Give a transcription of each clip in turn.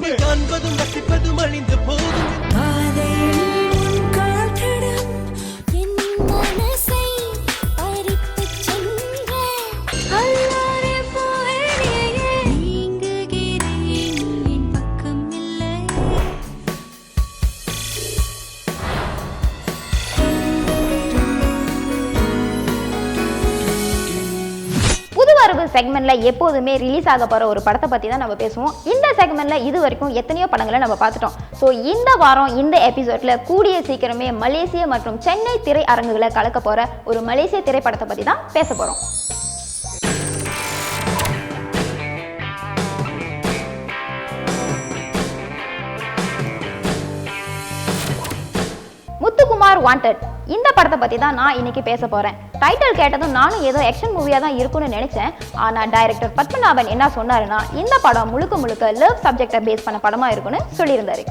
தாண்டி காண்பதும் ரசிப்பதும் அழிந்து போகும். செக்மெண்ட்ல எப்போதுமே ரிலீஸ் ஆக போற ஒரு படத்தை பத்தி தான் நம்ம பேசுவோம். இந்த செக்மெண்ட்ல இது வரைக்கும் எத்தனையோ படங்களை நம்ம பார்த்துட்டோம். ஸோ இந்த வாரம் இந்த எபிசோட்ல கூடிய சீக்கிரமே மலேசிய மற்றும் சென்னை திரை அரங்குகளை கலக்க போற ஒரு மலேசிய திரைப்படத்தை பத்தி தான் பேச போறோம். முத்துக்குமார் வாண்டட் இந்த படத்தை பத்தி தான் நான் இன்னைக்கு பேச போறேன். டைட்டில் கேட்டதும் நானும் ஏதோ ஆக்ஷன் மூவியா தான் இருக்கும்னு நினைச்சேன். ஆனா டைரக்டர் பத்மநாபன் என்ன சொன்னாருன்னா, இந்த படம் முழுக்க முழுக்க லவ் சப்ஜெக்டை பேஸ் பண்ண படமா இருக்குன்னு சொல்லியிருந்தாரு.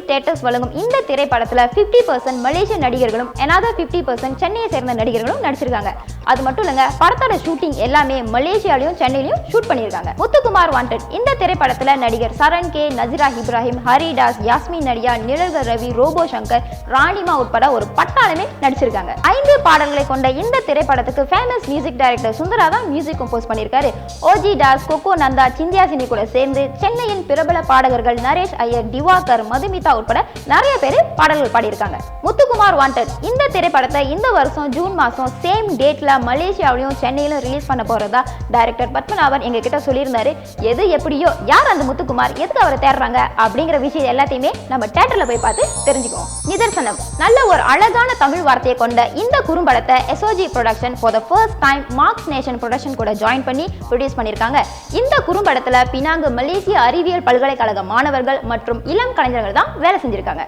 தியேட்டர்ஸ் வழங்கும் இந்த திரைப்படத்துல 50% மலேசிய நடிகர்களும் another 50% சென்னையை சேர்ந்த நடிகர்களும் நடிச்சிருக்காங்க. அது மட்டும் இல்லங்க, படத்தோட ஷூட்டிங் எல்லாமே மலேசியாலையும் சென்னையிலையும் ஷூட் பண்ணியிருக்காங்க. முத்துக்குமார் வாண்டட் இந்த திரைப்படத்துல நடிகர் சரண் கே, நசிரா இப்ராஹிம், ஹரிதாஸ், யாஸ்மின் நடியா, நிழல்கள் ரவி, ரோபோ சங்கர், ராணிமா உட்பட ஒரு பட்டாளமே நடிச்சிருக்காங்க. 5 பாடல்களை கொண்ட இந்த திரைப்படத்துக்கு ஃபேமஸ் மியூசிக் டைரக்டர் சுந்தரா தான் மியூசிக் கம்போஸ் பண்ணியிருக்காரு. ஓஜி தாஸ், கொக்கோ நந்தா, சிந்தியாசினி கூட சேர்ந்து சென்னையின் பிரபல பாடகர்கள் நரேஷ் ஐயர், திவாகர், மதுமிதா உட்பட நிறைய பேர் பாடல்கள் பாடியிருக்காங்க. முத்துக்குமார் வாண்டட் இந்த திரைப்படத்தை இந்த வருஷம் ஜூன் மாசம் சேம் டேட்ல மலேசியாவிலும் சென்னையிலும் ரிலீஸ் பண்ண போறதா டைரக்டர் பத்மநாபன் எங்க கிட்ட சொல்லியிருந்தாரு. எது எப்படியோ, யார் அந்த முத்துக்குமார், எதுக்கு அவரை தேடுறாங்க அப்படிங்கிற விஷயம் எல்லாத்தையுமே நம்ம தியேட்டர்ல போய் பார்த்து தெரிஞ்சுக்குவோம். நிதர்சனம் நல்ல ஒரு அழகான தமிழ் வார்த்தையை கொண்ட இந்த குறும்படத்தை SOG production for the first time marks nation production கூட ஜாயின் பண்ணி ப்ரொடியூஸ் பண்ணியிருக்காங்க. இந்த குறும்படத்துல பினாங்கு மலேசிய அறிவியல் பல்கலைக்கழக மாணவர்கள் மற்றும் இளம் கலைஞர்கள் தான் வேலை செஞ்சிருக்காங்க.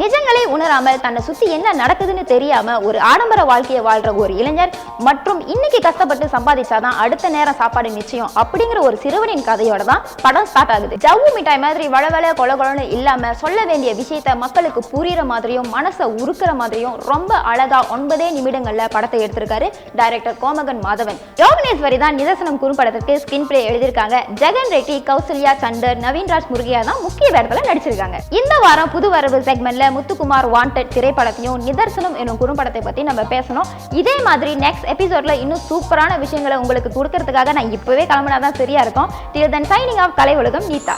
நிஜங்களை உணராமல் தன்னை சுத்தி என்ன நடக்குதுன்னு தெரியாம ஒரு ஆடம்பர வாழ்க்கையை வாழ்ற ஒரு இளைஞர் மற்றும் இன்னைக்கு கஷ்டப்பட்டு சம்பாதிச்சாதான் அடுத்த நேரம் சாப்பாடு நிச்சயம் அப்படிங்கிற ஒரு சிறுவனின் கதையோட தான் படம் ஸ்டார்ட் ஆகுது. ஜவ்வு மிட்டாய் மாதிரி வளவள கொலகொலன்னு இல்லாம சொல்ல வேண்டிய விஷயத்த மக்களுக்கு புரியுற மாதிரியும் மனசை உருக்குற மாதிரியும் ரொம்ப அழகா 9 நிமிடங்கள்ல படத்தை எடுத்திருக்காரு டைரக்டர் கோமகன் மாதவன். யோகனேஸ்வரி தான் நிதர்சனம் குறும்படத்திற்கு ஸ்கிரீன் பிளே எழுதியிருக்காங்க. ஜெகன் ரெட்டி, கௌசல்யா சண்டர், நவீன்ராஜ் முருகையா தான் முக்கிய வேடத்துல நடிச்சிருக்காங்க. இந்த வாரம் புது வரவு செக்மெண்ட்ல முத்துக்குமார் வாண்டட் திரைப்படத்தையும் நிதர்சனம் என்னும் குறும்படத்தை பத்தி நம்ம பேசணும். இதே மாதிரி நெக்ஸ்ட் எபிசோட்ல இன்னும் சூப்பரான விஷயங்களை உங்களுக்கு கொடுக்கறதுக்காக நான் இப்பவே கிளம்பினாதான் சரியா இருக்கும். till then signing off, கலை உலகம் நீதா.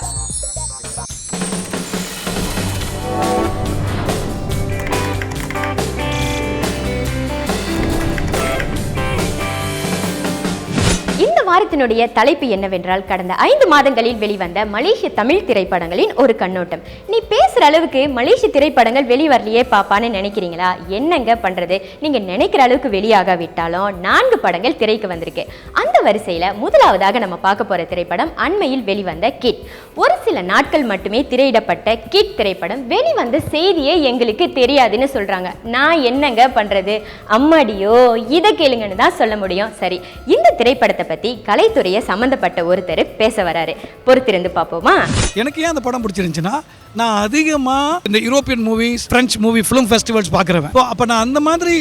இந்த வாரத்தினுடைய தலைப்பு என்னவென்றால், கடந்த 5 மாதங்களில் வெளிவந்த மலேசிய தமிழ் திரைப்படங்களின் ஒரு கண்ணோட்டம். நீ பேசுற அளவுக்கு மலேசிய திரைப்படங்கள் வெளிவரலையே பாப்பான்னு நினைக்கிறீங்களா? என்னங்க பண்றது, நீங்க நினைக்கிற அளவுக்கு வெளியாகாவிட்டாலும் 4 படங்கள் திரைக்கு வந்திருக்கு. அந்த வரிசையில முதலாவதாக நம்ம பார்க்க போற திரைப்படம் அண்மையில் வெளிவந்த கிட். ஒரு சில நாட்கள் மட்டுமே திரையிடப்பட்ட கிட் திரைப்படம் வெளிவந்த செய்தியே எங்களுக்கு தெரியாதுன்னு சொல்றாங்க. நான் என்னங்க பண்றது, அம்மாடியோ இதை கேளுங்கன்னு தான் சொல்ல முடியும். சரி, இந்த திரைப்படத்தை பத்தி கலைத்துறையை சம்பந்தப்பட்ட ஒருத்தர் பேச வராரு. பொறுத்திருந்து பார்ப்போமா? எனக்கு ஏன் அந்த படம் பிடிச்சிருந்துச்சுன்னா, நான் அதிகமாக இந்த European movies, French movie, film festivals பார்க்குறேன். அப்போ நான் அந்த மாதிரி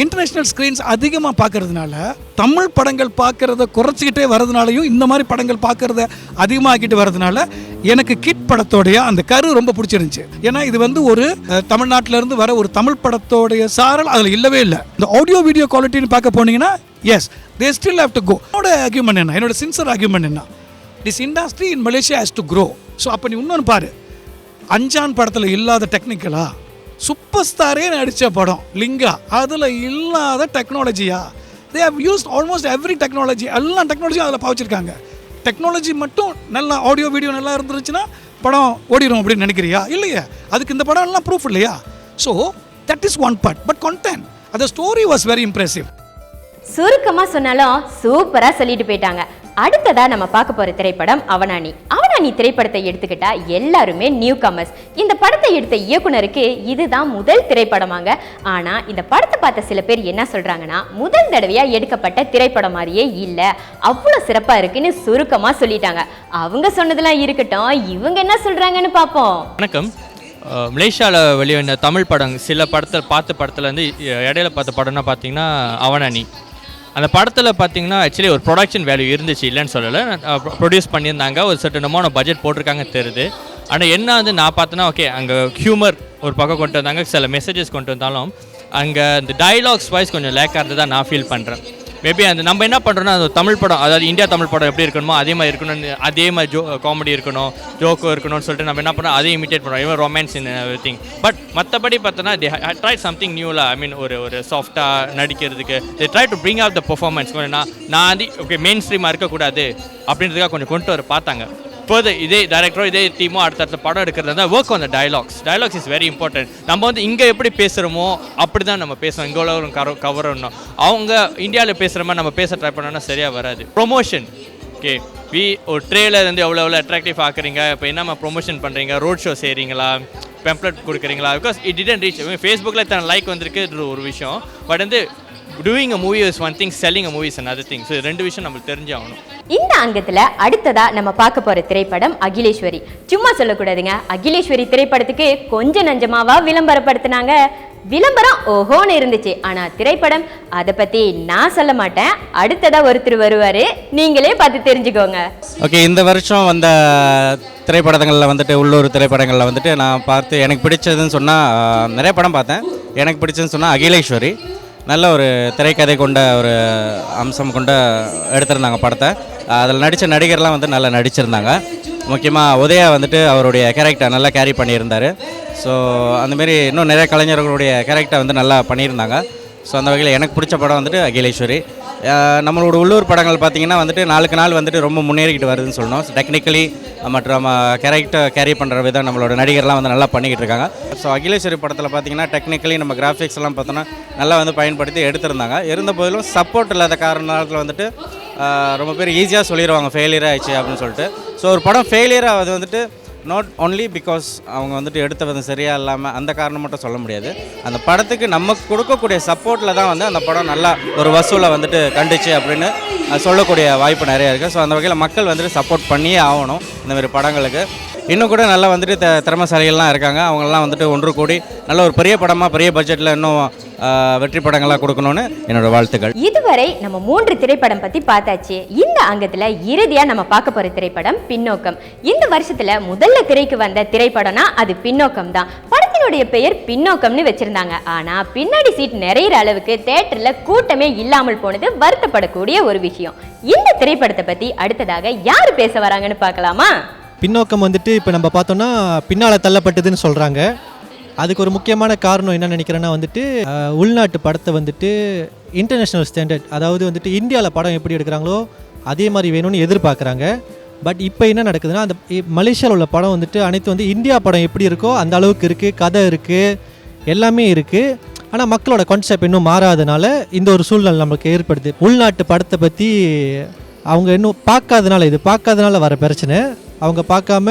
இன்டர்நேஷ்னல் ஸ்க்ரீன்ஸ் அதிகமாக பார்க்கறதுனால தமிழ் படங்கள் பார்க்கறத குறைச்சிக்கிட்டே வரதுனாலையும் இந்த மாதிரி படங்கள் பார்க்கறத அதிகமாகிட்டு வரதுனால எனக்கு கிட் படத்தோடைய அந்த கரு ரொம்ப பிடிச்சிருந்துச்சு. ஏன்னா இது வந்து ஒரு தமிழ்நாட்டிலேருந்து வர ஒரு தமிழ் படத்தோடைய சாரல் அதில் இல்லவே இல்லை. இந்த ஆடியோ வீடியோ குவாலிட்டின்னு பார்க்க போனீங்கன்னா yes, they still have to go. என்னோட ஆர்கியூமெண்ட் என்ன, என்னோட சின்சர் ஆர்கியூமெண்ட் என்ன, this industry in Malaysia has to grow. So அப்போ நீ இன்னொன்று பாரு, அஞ்சான் படத்தில் இல்லாத டெக்னிக்கலா, சூப்பர் ஸ்டாரே நடித்த படம் லிங்கா, அதில் இல்லாத டெக்னாலஜியா, they have used almost every technology, எல்லா டெக்னாலஜியும் அதில் பாவச்சிருக்காங்க. டெக்னாலஜி மட்டும் நல்லா, ஆடியோ வீடியோ நல்லா இருந்துருச்சுன்னா படம் ஓடிடும் அப்படின்னு நினைக்கிறியா? இல்லையே, அதுக்கு இந்த படம் எல்லாம் ப்ரூஃப் இல்லையா? So that is one part. But content, அந்த ஸ்டோரி வாஸ் வெரி இம்ப்ரெசிவ். சுருக்கமா சொன்னாலும் சூப்பரா சொல்லிட்டு போயிட்டாங்க. அடுத்ததா நம்ம பார்க்க போற திரைப்படம் அவனானி. அவனானி திரைப்படத்தை எடுத்துக்கிட்டா எல்லாருமே நியூ கமர்ஸ். இந்த படத்தை எடுத்த இயக்குனருக்கு இதுதான் முதல் திரைப்படமாங்க. ஆனா இந்த படத்தை பார்த்த சில பேர் என்ன சொல்றாங்கன்னா, முதல் தடவையா எடுக்கப்பட்ட திரைப்படம் மாதிரியே இல்ல, அவ்வளவு சிறப்பா இருக்குன்னு சுருக்கமா சொல்லிட்டாங்க. அவங்க சொன்னதெல்லாம் இருக்கட்டும், இவங்க என்ன சொல்றாங்கன்னு பார்ப்போம். வணக்கம். மலேசியாவில் வெளிவந்த தமிழ் படம் சில படத்தில் வந்து இடையில பார்த்த படம்னா பார்த்தீங்கன்னா அவனானி. அந்த படத்தில் பார்த்தீங்கன்னா ஆக்சுவலி ஒரு ப்ரொடக்ஷன் வேல்யூ இருந்துச்சு, இல்லைன்னு சொல்லலை. ப்ரொடியூஸ் பண்ணியிருந்தாங்க, ஒரு சர்டன் அமௌண்ட் பட்ஜெட் போட்டிருக்காங்க தெரியுது. ஆனால் என்ன வந்து நான் பார்த்தேன்னா, ஓகே அங்கே ஹியூமர் ஒரு பக்கம் கொண்டு வந்தாங்க, சில மெசேஜஸ் கொண்டு வந்தாலும் அங்கே இந்த டைலாக்ஸ் வைஸ் கொஞ்சம் லேக்காக இருந்ததாக நான் ஃபீல் பண்ணுறேன். மேபி அந்த நம்ம என்ன பண்ணுறோன்னா, அது தமிழ் படம், அதாவது இந்தியா தமிழ் படம் எப்படி இருக்கணுமோ அதே மாதிரி இருக்கணும்னு, அதே மாதிரி காமெடி இருக்கணும், ஜோக்கோ இருக்கணும்னு சொல்லிட்டு நம்ம என்ன பண்ணுறோம், அதையும் இமிட்டேட் பண்ணுறோம், even romance in everything. But மற்றபடி பார்த்தோன்னா தே ட்ரை சம்திங் நியூவில், ஐ மீன் ஒரு சாஃப்டாக நடிக்கிறதுக்கு they try to bring out the performance. நான் வந்து ஓகே மெயின் ஸ்ட்ரீமாக இருக்கக்கூடாது அப்படின்றதுக்காக கொஞ்சம் கொண்டு வர பார்த்தாங்க. இப்போது இதே டைரக்டரோ இதே டீமோ அடுத்த படம் எடுக்கிறது தான் work on the dialogues is very important. நம்ம வந்து இங்கே எப்படி பேசுகிறோமோ அப்படி தான் நம்ம பேசுவோம், இங்கே உள்ள கவரணும். அவங்க இந்தியாவில் பேசுகிற மாதிரி நம்ம பேச ட்ரை பண்ணோன்னா சரியாக வராது. ப்ரொமோஷன் ஓகே, ஒரு ட்ரெயிலர் வந்து எவ்வளோ அட்ராக்டிவ் ஆக்குறீங்க, இப்போ என்னம்மா ப்ரொமோஷன் பண்ணுறீங்க, ரோட் ஷோ செய்கிறீங்களா, பெம்ப்ளெட் கொடுக்குறீங்களா, பிகாஸ் இட் டிடன்ட் ரீச். ஃபேஸ்புக்கில் இத்தனை லைக் வந்திருக்கு ஒரு விஷயம், பட் வந்து doing a movie is one thing, selling a movie is another thing. So ரெண்டு விஷயம் நமக்கு தெரிஞ்சாகணும். இந்த அங்கத்துல அடுத்ததா நம்ம பார்க்க போற திரைப்படம் அகிலேஸ்வரி. சும்மா சொல்லக்கூடாதுங்க, அகிலேஸ்வரி திரைப்படத்துக்கு கொஞ்சம் நஞ்சமாவா விளம்பரப்படுத்தினாங்க. விளம்பரம் ஓஹோன்னு இருந்துச்சு, ஆனா திரைப்படம் அதை பத்தி நான் சொல்ல மாட்டேன். அடுத்ததா ஒருத்தர் வருவாரு, நீங்களே பார்த்து தெரிஞ்சுக்கோங்க. ஓகே, இந்த வருஷம் வந்த திரைப்படங்களில் வந்துட்டு உள்ளூர் திரைப்படங்களில் வந்துட்டு நான் பார்த்து எனக்கு பிடிச்சதுன்னு சொன்னால் நிறைய படம் பார்த்தேன். எனக்கு பிடிச்சதுன்னு சொன்னால் அகிலேஸ்வரி நல்ல ஒரு திரைக்கதை கொண்ட ஒரு அம்சம் கொண்ட எடுத்திருந்தாங்க படத்தை. அதில் நடித்த நடிகர்லாம் வந்து நல்லா நடிச்சிருந்தாங்க. முக்கியமாக உதயா வந்துட்டு அவருடைய கேரக்டர் நல்லா கேரி பண்ணியிருந்தார். ஸோ அந்தமாரி இன்னும் நிறைய கலைஞர்களுடைய கேரக்டர் வந்து நல்லா பண்ணியிருந்தாங்க. ஸோ அந்த வகையில் எனக்கு பிடிச்ச படம் வந்துட்டு அகிலேஸ்வரி. நம்மளோட உள்ளூர் படங்கள் பார்த்திங்கன்னா வந்துட்டு நாளுக்கு நாள் வந்துட்டு ரொம்ப முன்னேறிக்கிட்டு வருதுன்னு சொல்லணும். டெக்னிக்கலி மற்றும் கேரக்டர் கேரி பண்ணுற விதம் நம்மளோட நடிகர்லாம் வந்து நல்லா பண்ணிக்கிட்டு இருக்காங்க. ஸோ அகிலேஸ்வரி படத்தில் பார்த்திங்கன்னா டெக்னிக்கலி நம்ம கிராஃபிக்ஸ் எல்லாம் பார்த்தோன்னா நல்லா வந்து பயன்படுத்தி எடுத்திருந்தாங்க. இருந்த போதிலும் சப்போர்ட் இல்லாத காரணத்தில் வந்துட்டு ரொம்ப பேர் ஈஸியாக சொல்லிடுவாங்க ஃபெயிலியர் ஆயிடுச்சு அப்படின்னு சொல்லிட்டு. ஸோ ஒரு படம் ஃபெயிலியர் ஆகுது வந்துட்டு நாட் ஒன்லி பிகாஸ் அவங்க வந்துட்டு எடுத்த விதம் சரியாக இல்லாமல் அந்த காரணம் மட்டும் சொல்ல முடியாது. அந்த படத்துக்கு நமக்கு கொடுக்கக்கூடிய சப்போர்ட்டில் தான் வந்து அந்த படம் நல்லா ஒரு வசூலை வந்துட்டு கண்டுச்சு அப்படின்னு சொல்லக்கூடிய வாய்ப்பு நிறையா இருக்குது. ஸோ அந்த வகையில் மக்கள் வந்துட்டு சப்போர்ட் பண்ணியே ஆகணும் இந்தமாதிரி படங்களுக்கு. இன்னும் கூட நல்லா வந்துட்டு திறமைசாலிகள்லாம் இருக்காங்க, அவங்கெல்லாம் வந்துட்டு ஒன்று கூடி நல்ல ஒரு பெரிய படமாக பெரிய பட்ஜெட்டில் இன்னும் வெற்றி படங்களாக கொடுக்கணும்னு என்னோட வாழ்த்துக்கள். இதுவரை நம்ம 3 திரைப்படம் பற்றி பார்த்தாச்சு. இந்த அங்கத்தில் இறுதியாக நம்ம பார்க்க போகிற திரைப்படம் பின்னோக்கம். இந்த வருஷத்தில் முதல்ல திரைக்கு வந்த திரைப்படம்னா அது பின்னோக்கம் தான். படத்தினுடைய பெயர் பின்னோக்கம்னு வச்சுருந்தாங்க. ஆனால் பின்னாடி சீட் நிறையிற அளவுக்கு தேட்டரில் கூட்டமே இல்லாமல் போனது வருத்தப்படக்கூடிய ஒரு விஷயம். இந்த திரைப்படத்தை பற்றி அடுத்ததாக யார் பேச வராங்கன்னு பார்க்கலாமா? பின்னோக்கம் வந்துட்டு இப்போ நம்ம பார்த்தோம்னா பின்னால் தள்ளப்பட்டதுன்னு சொல்கிறாங்க. அதுக்கு ஒரு முக்கியமான காரணம் என்ன நினைக்கிறேன்னா வந்துட்டு உள்நாட்டு படத்தை வந்துட்டு இன்டர்நேஷ்னல் ஸ்டாண்டர்ட், அதாவது வந்துட்டு இந்தியாவில் படம் எப்படி எடுக்கிறாங்களோ அதே மாதிரி வேணும்னு எதிர்பார்க்குறாங்க. பட் இப்போ என்ன நடக்குதுன்னா, அந்த மலேசியாவில் உள்ள படம் வந்துட்டு அனைத்து வந்து இந்தியா படம் எப்படி இருக்கோ அந்த அளவுக்கு இருக்குது, கதை இருக்குது, எல்லாமே இருக்குது. ஆனால் மக்களோட கான்செப்ட் இன்னும் மாறாதனால இந்த ஒரு சூழ்நிலை நமக்கு ஏற்படுது. உள்நாட்டு படத்தை பற்றி அவங்க இன்னும் பார்க்காதனால வர பிரச்சனை. அவங்க பார்க்காம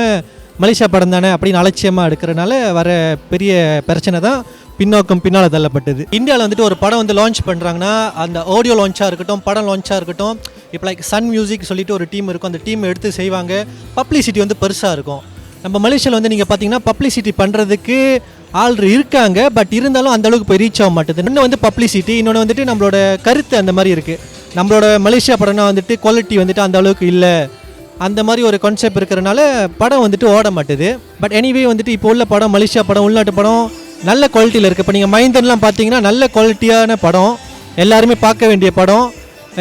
மலேசியா படம் தானே அப்படின்னு அலட்சியமாக எடுக்கிறனால வர பெரிய பிரச்சனை தான் பின்னோக்கம் பின்னால் தள்ளப்பட்டது. இந்தியாவில் வந்துட்டு ஒரு படம் வந்து லான்ச் பண்ணுறாங்கன்னா அந்த ஆடியோ லான்ச்சாக இருக்கட்டும், படம் லான்ச்சாக இருக்கட்டும், இப்போ லைக் சன் மியூசிக் சொல்லிட்டு ஒரு டீம் இருக்கும், அந்த டீம் எடுத்து செய்வாங்க. பப்ளிசிட்டி வந்து பெருசாக இருக்கும். நம்ம மலேசியாவில் வந்து நீங்கள் பார்த்தீங்கன்னா பப்ளிசிட்டி பண்ணுறதுக்கு ஆள் இருக்காங்க, பட் இருந்தாலும் அந்த அளவுக்கு போய் ரீச் ஆக மாட்டேது. இன்னும் வந்து பப்ளிசிட்டி, இன்னொன்று வந்துட்டு நம்மளோட கருத்து அந்த மாதிரி இருக்குது. நம்மளோட மலேசியா படம்னா வந்துட்டு குவாலிட்டி வந்துட்டு அந்த அளவுக்கு இல்லை, அந்த மாதிரி ஒரு கான்செப்ட் இருக்கிறனால படம் வந்துட்டு ஓட மாட்டுது. பட் எனிவே வந்துட்டு இப்போ உள்ள படம், மலேசியா படம், உள்நாட்டு படம் நல்ல குவாலிட்டியில் இருக்குது. இப்போ நீங்கள் மைந்தன்லாம் பார்த்தீங்கன்னா நல்ல குவாலிட்டியான படம், எல்லாருமே பார்க்க வேண்டிய படம்.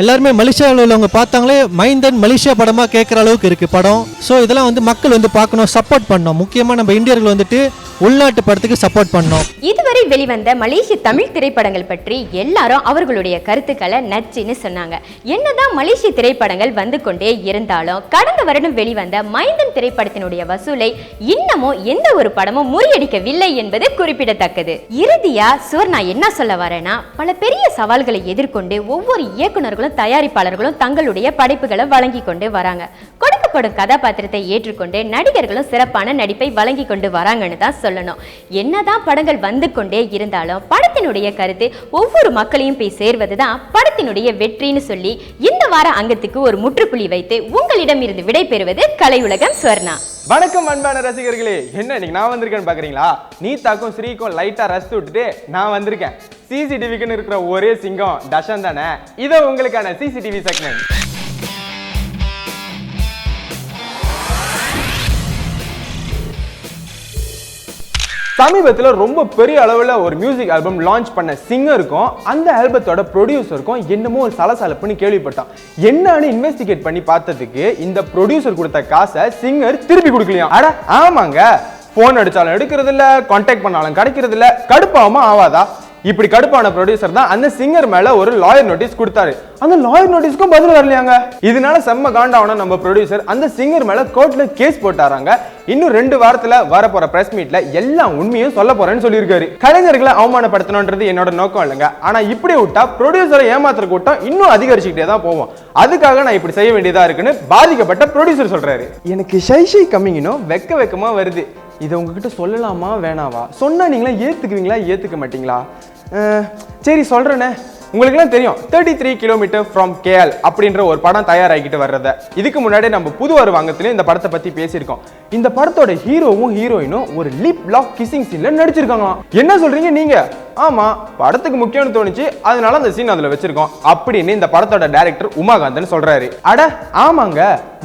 எல்லாருமே மலேசியாவில் உள்ளவங்க பார்த்தாங்களே மைந்தன் மலேசியா படமாக கேட்குற அளவுக்கு இருக்குது படம். ஸோ இதெல்லாம் வந்து மக்கள் வந்து பார்க்கணும், சப்போர்ட் பண்ணணும். முக்கியமாக நம்ம இந்தியர்கள் வந்துட்டு உள்நாட்டு படத்துக்கு சப்போர்ட் பண்ணோம். இதுவரை வெளிவந்த மலேசிய தமிழ் திரைப்படங்கள் பற்றி எல்லாரும் அவர்களுடைய கருத்துக்களை நச்சுன்னு சொன்னாங்க. என்னதான் மலேசிய திரைப்படங்கள் வந்து கொண்டே இருந்தாலும் கடந்த வருடம் வெளிவந்த மைந்தன் திரைப்படத்தினுடைய வசூலை இன்னமும் எந்த ஒரு படமும் முறியடிக்கவில்லை என்பது குறிப்பிடத்தக்கது. இறுதியா சுவர்ணா என்ன சொல்ல வரேன்னா, பல பெரிய சவால்களை எதிர்கொண்டு ஒவ்வொரு இயக்குநர்களும் தயாரிப்பாளர்களும் தங்களுடைய படைப்புகளை வழங்கி கொண்டு வராங்க. கொடுக்கப்படும் கதாபாத்திரத்தை ஏற்றுக்கொண்டு நடிகர்களும் சிறப்பான நடிப்பை வழங்கி கொண்டு வராங்கன்னு தான் சொல்லணும். என்னதான் படங்கள் வந்து கொண்டே இருந்தாலும் படத்தினுடைய கருத்து ஒவ்வொரு மக்களையும் போய் சேர்வதுதான் படத்தினுடைய வெற்றின்னு சொல்லி இந்த வார அங்கத்துக்கு ஒரு முற்றுப்புள்ளி வைத்து உங்களிடம் இருந்து விடை பெறுவது கலையுலகம் ஸ்வர்ணா. வணக்கம் அன்பான ரசிகர்களே, என்ன இன்னைக்கு நான் வந்திருக்கேன்னு பாக்குறீங்களா? நீதாக்கும் ஸ்ரீக்கும் லைட்டா ரசித்து விட்டுட்டு நான் வந்திருக்கேன். சிசிடிவிக்குன்னு இருக்கிற ஒரே சிங்கம் தஷன் தானே. இதோ உங்களுக்கான சிசிடிவி செக்மெண்ட். சமீபத்தில் ரொம்ப பெரிய அளவில் ஒரு மியூசிக் ஆல்பம் லான்ச் பண்ண சிங்கருக்கும் அந்த ஆல்பத்தோட ப்ரொடியூசருக்கும் என்னமோ ஒரு சலசலப்புன்னு கேள்விப்பட்டான். என்னன்னு இன்வெஸ்டிகேட் பண்ணி பார்த்ததுக்கு இந்த ப்ரொடியூசர் கொடுத்த காசை சிங்கர் திருப்பி கொடுக்கலையாம். அட ஆமாங்க, போன் அடிச்சாலும் எடுக்கிறது இல்ல, கான்டாக்ட் பண்ணாலும் கிடைக்கிறது இல்ல. கடுப்பாம ஆவாதா? இப்படி கடுப்பான ப்ரொடியூசர் தான் அந்த சிங்கர் மேல ஒரு லாயர் நோட்டீஸ் கொடுத்தாரு. அந்த லாயர் நோட்டீஸ்க்கும் பதில் வரலையாங்க. இதனால செம்ம காண்டாவன நம்ம ப்ரொடியூசர் அந்த சிங்கர் மேல கோர்ட்ல கேஸ் போட்டாராங்க. இன்னும் 2 வாரத்துல வரப்போற பிரஸ் மீட்ல எல்லா உண்மையும் சொல்ல போறேன்னு சொல்லியிருக்காரு. கலைஞர்களை அவமானப்படுத்தணும்ன்றது என்னோட நோக்கம் இல்லைங்க. ஆனா இப்படி விட்டா ப்ரொடியூசரை ஏமாத்துற கூட்டம் இன்னும் அதிகரிச்சுக்கிட்டே தான் போவோம். அதுக்காக நான் இப்படி செய்ய வேண்டியதா இருக்குன்னு பாதிக்கப்பட்ட ப்ரொடியூசர் சொல்றாரு. எனக்கு ஷை கம்மிங்கனும் வெக்கமா வருது. இதை உங்ககிட்ட சொல்லலாமா வேணாவா? சொன்னா நீங்களா ஏத்துக்குவீங்களா ஏத்துக்க மாட்டீங்களா? சரி சொல்றேனே. உங்களுக்குலாம் தெரியும் 33 கிலோமீட்டர் ஃப்ரம் KL அப்படின்ற ஒரு படம் தயாராகிட்டு வர்றத. இதுக்கு முன்னாடி நம்ம புது வருவாங்கத்திலே இந்த படத்தை பத்தி பேசியிருக்கோம். இந்த படத்தோட ஹீரோவும் ஹீரோயினும் ஒரு லிப் லாக் கிசிங் சீன்ல நடிச்சிருக்காங்களாம். என்ன சொல்றீங்க நீங்க? ஆமா, படத்துக்கு முக்கியம்னு தோணுச்சு, அதனால அந்த சீன் அதுல வச்சிருக்கோம் அப்படின்னு இந்த படத்தோட டைரக்டர் உமாகாந்தன் சொல்றாரு. அட ஆமாங்க,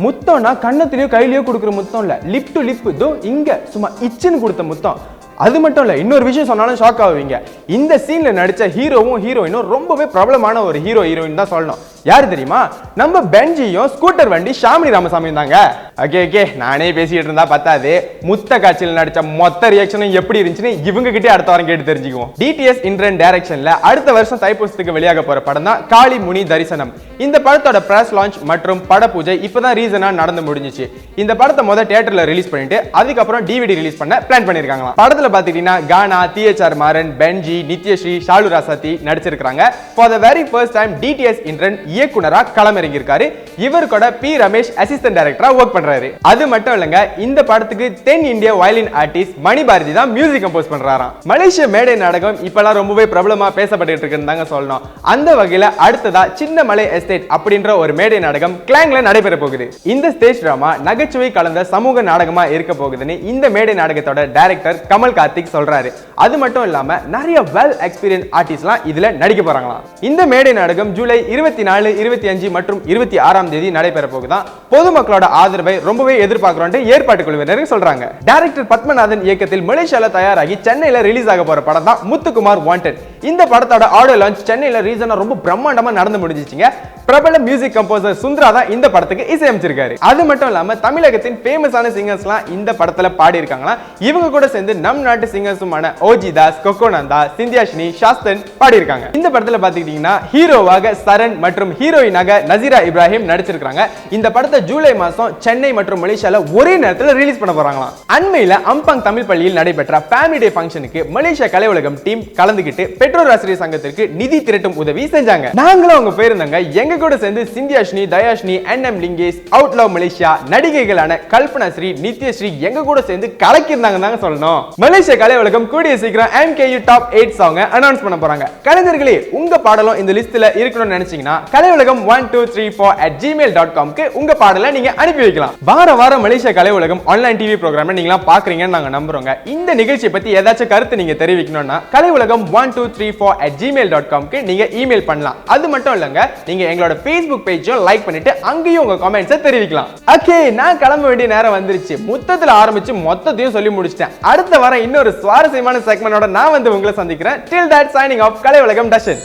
முத்தம்னா கண்ணத்திலயோ கையிலயோ கொடுக்குற முத்தம் இல்ல, லிப் டு லிப். இதோ இங்க சும்மா இச்சுன்னு கொடுத்த முத்தம். அது மட்டும் இல்ல, இன்னொரு விஷயம் சொன்னாலும் ஷாக் ஆவீங்க. இந்த சீன்ல நடிச்ச ஹீரோவும் ஹீரோயினும் ரொம்பவே பிரபலமான ஒரு ஹீரோ ஹீரோயின் தான் சொல்லணும். யாரு தெரியுமா? நம்ம பென்ஜியும் ஸ்கூட்டர் வண்டி ஷாமினி ராமசாமியும் தாங்க. ஓகே நானே பேசிட்டு இருந்தா பத்தாது, முத்த காட்சியில் நடிச்ச மொத்த ரியாக்ஷனும் எப்படி இருந்துச்சுன்னு இவங்க கிட்டே அடுத்த வாரம் கேட்டு தெரிஞ்சுக்குவோம். டிடிஎஸ் இந்திரன் டைரக்ஷன்ல அடுத்த வருஷம் தைப்பூசத்துக்கு வெளியாக போற படம் தான் காளி முனி தரிசனம். இந்த படத்தோட பிரஸ் லான்ச் மற்றும் பட பூஜை இப்பதான் ரீசனா நடந்து முடிஞ்சிச்சு. இந்த படத்தை முதல் தியேட்டர்ல ரிலீஸ் பண்ணிட்டு அதுக்கப்புறம் டிவிடி ரிலீஸ் பண்ண பிளான் பண்ணிருக்காங்க. படத்துல பாத்தீங்கன்னா கானா, THR மாறன், பென்ஜி, நித்யஸ்ரீ, ஷாலு ராசாத்தி நடிச்சிருக்காங்க. For the very first time TDS Indiran இயக்குனரா களமிறங்கி இருக்காரு. இவர் கூட பி ரமேஷ் அசிஸ்டன்ட் டைரக்டரா வர்க் பண்றாரு. அது மட்டும் இல்லங்க, இந்த படத்துக்கு தென் India violin artist Mani Bharathi தான் மியூசிக் கம்போஸ் பண்றாராம். மலேசிய மேடை நாடகம் இப்பெல்லாம் ரொம்பவே பிரபலமா பேசப்பட்டு இருக்குன்னு தாங்க சொல்லணும். அந்த வகையில அடுத்ததா சின்ன மலை எஸ்டேட் அப்படின்ற ஒரு மேடை நாடகம் கிளாங்ல நடைபெற போகுது. இந்த ஸ்டேஜ் டிராமா நகைச்சுவை கலந்த சமூக நாடகமா இருக்க போகுதுன்னு இந்த மேடை நாடகத்தோட டைரக்டர் கமல் கார்த்திக் சொல்றாரு. அது மட்டும் இல்லாம நிறைய வெல் எக்ஸ்பீரியன்ஸ் ஆர்டிஸ்ட்லாம் இதுல நடிக்க போறாங்களாம். இந்த மேடை நாடகம் ஜூலை 24, 25 மற்றும் 26ஆம் தேதி நடைபெற போகுதான். பொதுமக்களோட ஆதரவை ரொம்பவே எதிர்பார்க்கிறோம் ஏற்பாட்டு குழுவினர் சொல்றாங்க. டைரக்டர் பத்மநாதன் இயக்கத்தில் மலேசியால தயாராகி சென்னையில ரிலீஸ் ஆக போற படம் தான் முத்துக்குமார் வாண்டட். இந்த படத்தோட ஆடியோ லான்ச் சென்னையில ரீசனா ரொம்ப பிரம்மாண்டமா நடந்து முடிஞ்சிச்சுங்க. பிரபல மியூசிக் கம்போசர் சுந்தரா தான் இந்த படத்துக்கு இசையமைச்சிருக்காரு. அது மட்டும் இல்லாம தமிழகத்தின் ஃபேமஸான சிங்கர்ஸ்லாம் இந்த படத்துல பாடி இருக்காங்களா. இவங்க கூட சேர்ந்து நம் நாட்டு சிங்கர்ஸுமான ஓஜி தாஸ், கொக்கோனந்தா, சிந்தியாஷினி, சாஸ்தன் பாடி இருக்காங்க. இந்த படத்துல பாத்தீங்கன்னா ஹீரோவாக சரண் மற்றும் ஹீரோயினாக நசீரா இப்ராஹிம் நடிச்சிருக்காங்க. இந்த படத்தை ஜூலை மாசம் சென்னை மற்றும் மலேசியால ஒரே நேரத்தில் ரிலீஸ் பண்ண போறாங்களாம். அண்மையில அம்பாங் தமிழ் பள்ளியில் நடைபெற்ற ஃபேமிலி டே ஃபங்க்ஷனுக்கு மலேசியா கலை உலகம் டீம் கலந்துகிட்டு பெற்றோர் ஆசிரியர் சங்கத்திற்கு நிதி திரட்டும் உதவி செஞ்சாங்க. நாங்களும் அவங்க போயிருந்தாங்க. எங்க கூட சேர்ந்து சிந்தியாஷினி, தயாஷினி, NM லிங்கேஷ், அவுட்லவ் மலேசியா நடிகைகளான கல்பனா ஸ்ரீ, நித்யஸ்ரீ எங்க கூட சேர்ந்து கலக்கிருந்தாங்க தாங்க சொல்லணும். மலேசியா கலை உலகம் கூடிய சீக்கிரம் MKU டாப் 8 சாங் அனௌன்ஸ் பண்ண போறாங்க. கலைஞர்களே, உங்க பாடலும் இந்த லிஸ்ட்ல இருக்கணும்னு நினைச்சீங்கன்னா கலையுலகம் 1234@gmail.com க்கு உங்க பாடலை நீங்க அனுப்பி வைக்கலாம். வாரம் மலேசியா கலை உலகம் ஆன்லைன் டிவி ப்ரோக்ராம் நீங்க பாக்குறீங்கன்னு நாங்க நம்புறோங்க. இந்த நிகழ்ச்சியை பத்தி ஏதாச்சும் கருத்து நீங்க தெரிவிக்கணும்னா கலையுலகம் 1234@gmail.com க்கு நீங்க இமெயில் பண்ணலாம். அது மட்டும் இல்லங்க, நீங்க எங்களோட Facebook பேஜையும் லைக் பண்ணிட்டு அங்கேயும் உங்க கமெண்ட்ஸை தெரிவிக்கலாம். ஓகே, நான் கிளம்ப வேண்டிய நேரம் வந்துருச்சு. மொத்தத்துல ஆரம்பிச்சு மொத்தத்தையும் சொல்லி முடிச்சிட்டேன். அடுத்த வாரம் இன்னொரு சுவாரஸ்யமான செக்மெண்டோட நான் வந்து உங்களை சந்திக்கிறேன். Till that, signing off, கலை உலகம் தர்ஷன்.